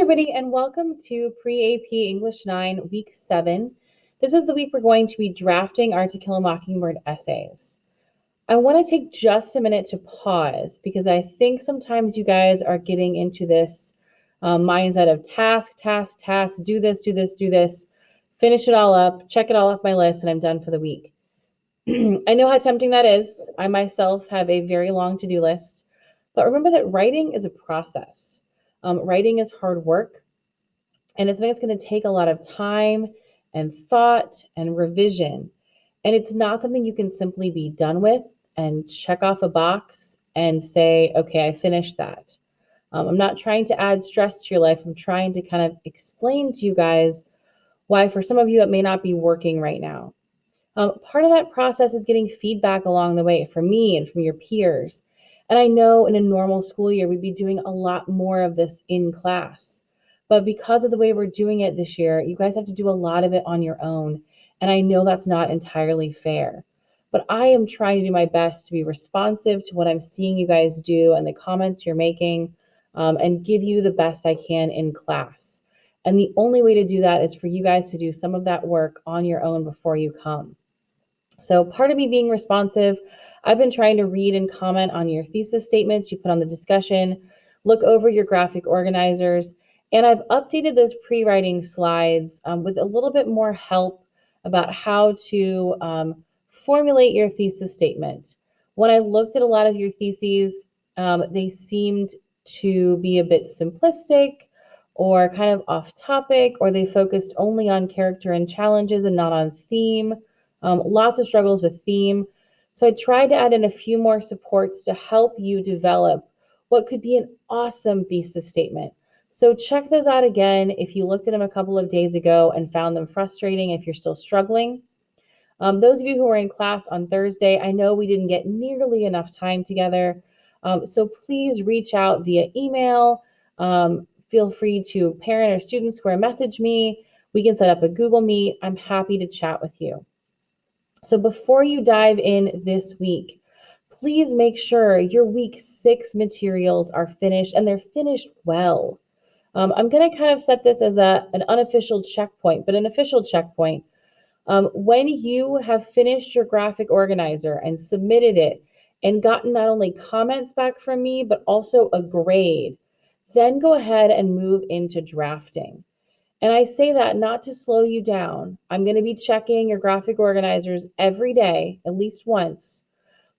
everybody, and welcome to Pre-AP English 9, Week 7. This is the week we're going to be drafting our To Kill a Mockingbird essays. I want to take just a minute to pause because I think sometimes you guys are getting into this mindset of task, do this, finish it all up, check it all off my list, and I'm done for the week. I know how tempting that is. I myself have a very long to-do list, but remember that writing is a process. Writing is hard work, and it's something that's going to take a lot of time and thought and revision. And it's not something you can simply be done with and check off a box and say, okay, I finished that. I'm not trying to add stress to your life. I'm trying to kind of explain to you guys why for some of you it may not be working right now. Part of that process is getting feedback along the way from me and from your peers. And I know in a normal school year, we'd be doing a lot more of this in class. But because of the way we're doing it this year, you guys have to do a lot of it on your own. And I know that's not entirely fair. But I am trying to do my best to be responsive to what I'm seeing you guys do and the comments you're making, and give you the best I can in class. And the only way to do that is for you guys to do some of that work on your own before you come. So part of me being responsive, I've been trying to read and comment on your thesis statements you put on the discussion, look over your graphic organizers, and I've updated those pre-writing slides with a little bit more help about how to formulate your thesis statement. When I looked at a lot of your theses, they seemed to be a bit simplistic or kind of off topic, or they focused only on character and challenges and not on theme. Lots of struggles with theme. So I tried to add in a few more supports to help you develop what could be an awesome thesis statement. So check those out again if you looked at them a couple of days ago and found them frustrating if you're still struggling. Those of you who were in class on Thursday, I know we didn't get nearly enough time together. So please reach out via email. Feel free to parent or student square message me. We can set up a Google Meet. I'm happy to chat with you. So before you dive in this week, please make sure your week 6 materials are finished and they're finished well. I'm going to kind of set this as an unofficial checkpoint, but an official checkpoint. When you have finished your graphic organizer and submitted it and gotten not only comments back from me, but also a grade, then go ahead and move into drafting. And I say that not to slow you down. I'm going to be checking your graphic organizers every day, at least once.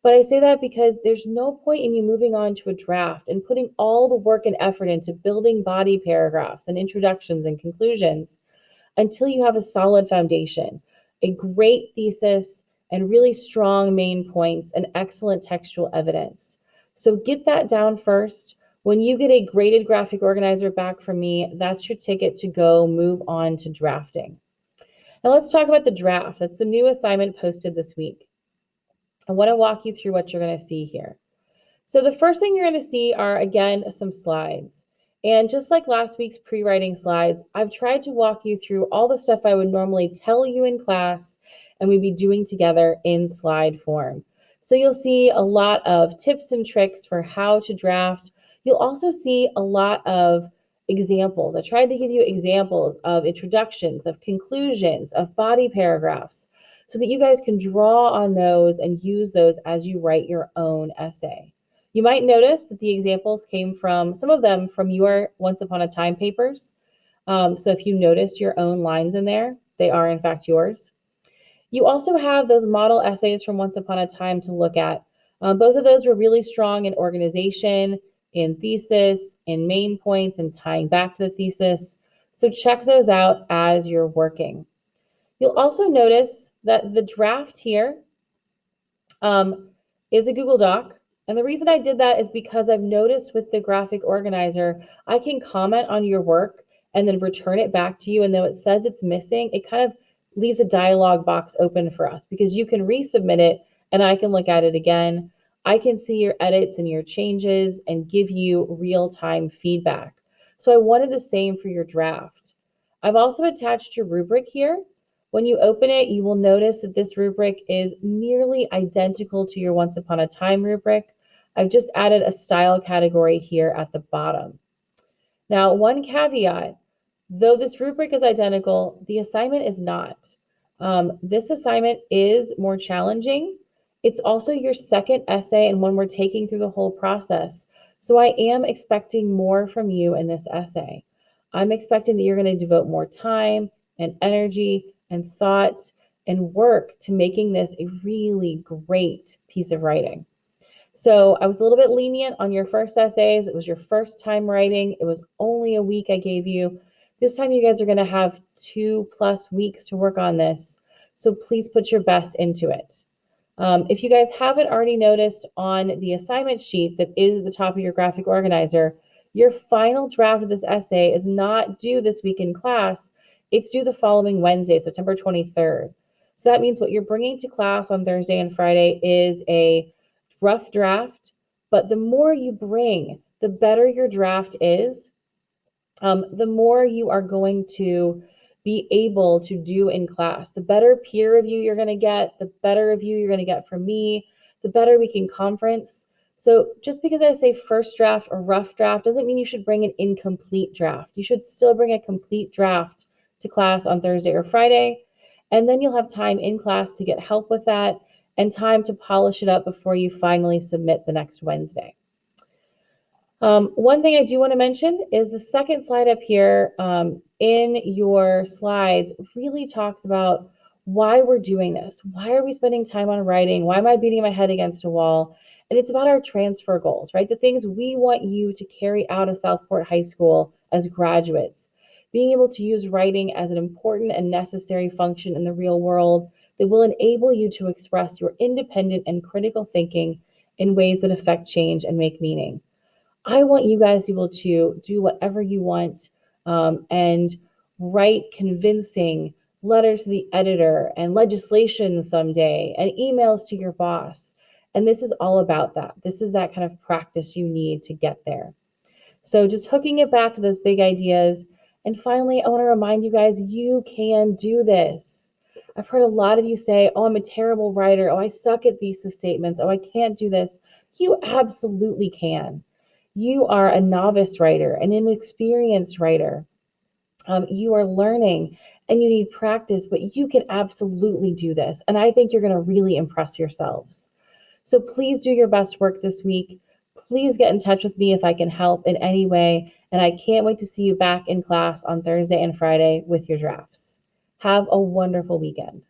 But I say that because there's no point in you moving on to a draft and putting all the work and effort into building body paragraphs and introductions and conclusions until you have a solid foundation, a great thesis, and really strong main points and excellent textual evidence. So get that down first. When you get a graded graphic organizer back from me, that's your ticket to go move on to drafting. Now let's talk about the draft. That's the new assignment posted this week. I want to walk you through what you're going to see here. So the first thing you're going to see are, again, some slides. And just like last week's pre-writing slides, I've tried to walk you through all the stuff I would normally tell you in class and we'd be doing together in slide form. So you'll see a lot of tips and tricks for how to draft. You'll also see a lot of examples. I tried to give you examples of introductions, of conclusions, of body paragraphs, so that you guys can draw on those and use those as you write your own essay. You might notice that the examples came from, some of them from your Once Upon a Time papers. So if you notice your own lines in there, they are in fact yours. You also have those model essays from Once Upon a Time to look at. Both of those were really strong in organization, in thesis, in main points, and tying back to the thesis. So check those out as you're working. You'll also notice that the draft here is a Google Doc. And the reason I did that is because I've noticed with the graphic organizer, I can comment on your work and then return it back to you. And though it says it's missing, it kind of leaves a dialog box open for us because you can resubmit it and I can look at it again. I can see your edits and your changes and give you real-time feedback. So I wanted the same for your draft. I've also attached your rubric here. When you open it, you will notice that this rubric is nearly identical to your Once Upon a Time rubric. I've just added a style category here at the bottom. Now, one caveat, though this rubric is identical, the assignment is not. This assignment is more challenging. It's also your second essay and one we're taking through the whole process. So I am expecting more from you in this essay. I'm expecting that you're going to devote more time and energy and thought and work to making this a really great piece of writing. So I was a little bit lenient on your first essays. It was your first time writing. It was only a week I gave you. This time you guys are going to have 2+ weeks to work on this. So please put your best into it. If you guys haven't already noticed on the assignment sheet that is at the top of your graphic organizer, your final draft of this essay is not due this week in class. It's due the following Wednesday, September 23rd. So that means what you're bringing to class on Thursday and Friday is a rough draft, but the more you bring, the better your draft is, the more you are going to be able to do in class. The better peer review you're going to get, the better review you're going to get from me, the better we can conference. So just because I say first draft or rough draft doesn't mean you should bring an incomplete draft. You should still bring a complete draft to class on Thursday or Friday, and then you'll have time in class to get help with that and time to polish it up before you finally submit the next Wednesday. One thing I do want to mention is the second slide up here in your slides really talks about why we're doing this. Why are we spending time on writing? Why am I beating my head against a wall? And it's about our transfer goals, right? The things we want you to carry out of Southport High School as graduates. Being able to use writing as an important and necessary function in the real world that will enable you to express your independent and critical thinking in ways that affect change and make meaning. I want you guys to be able to do whatever you want and write convincing letters to the editor and legislation someday and emails to your boss. And this is all about that. This is that kind of practice you need to get there. So just hooking it back to those big ideas. And finally, I want to remind you guys, you can do this. I've heard a lot of you say, oh, I'm a terrible writer. Oh, I suck at thesis statements. Oh, I can't do this. You absolutely can. You are a novice writer, an inexperienced writer. You are learning and you need practice, but you can absolutely do this. And I think you're going to really impress yourselves. So please do your best work this week. Please get in touch with me if I can help in any way. And I can't wait to see you back in class on Thursday and Friday with your drafts. Have a wonderful weekend.